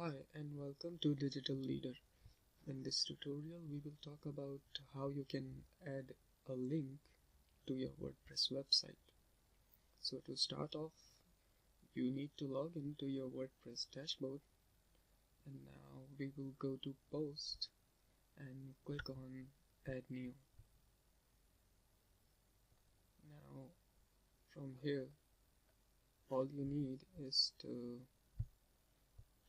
Hi and welcome to Digital Leader. In this tutorial we will talk about how you can add a link to your WordPress website. So to start off, you need to log into your WordPress dashboard, and now we will go to Post and click on Add New. Now from here all you need is to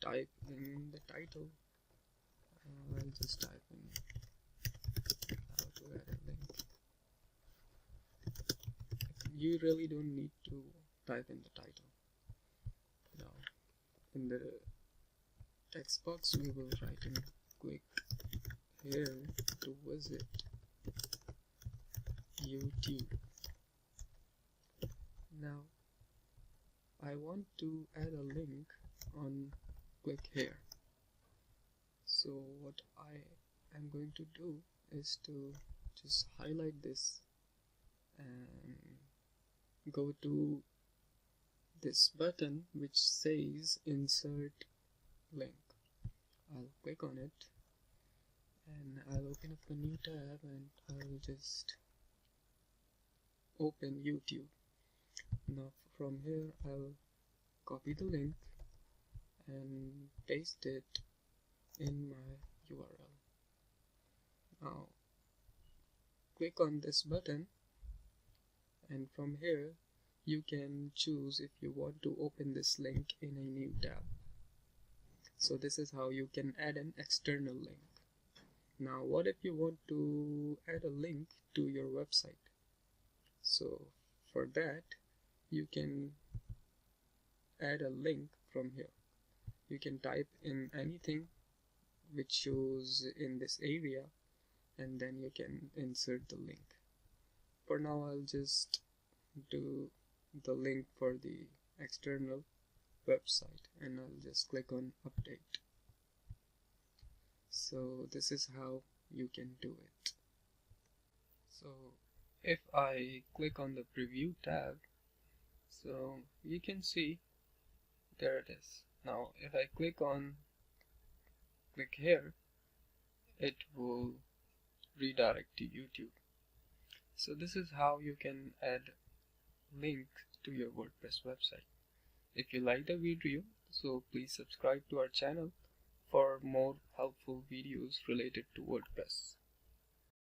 type in the title. I'll just type in how to add a link. You really don't need to type in the title. Now in the text box we will write in click here to visit YouTube. Now I want to add a link on click here. So what I am going to do is to just highlight this and go to this button which says insert link. I'll click on it and I'll open up a new tab and I'll just open YouTube. Now from here I'll copy the link and paste it in my URL. Now click on this button and from here you can choose if you want to open this link in a new tab. So this is how you can add an external link. Now what if you want to add a link to your website? So for that you can add a link from here. You can type in anything which shows in this area and then you can insert the link. For now I'll just do the link for the external website and I'll just click on update. So this is how you can do it. So if I click on the preview tab, so you can see there it is. Now if I click here, it will redirect to YouTube. So this is how you can add link to your WordPress website. If you like the video, so please subscribe to our channel for more helpful videos related to WordPress.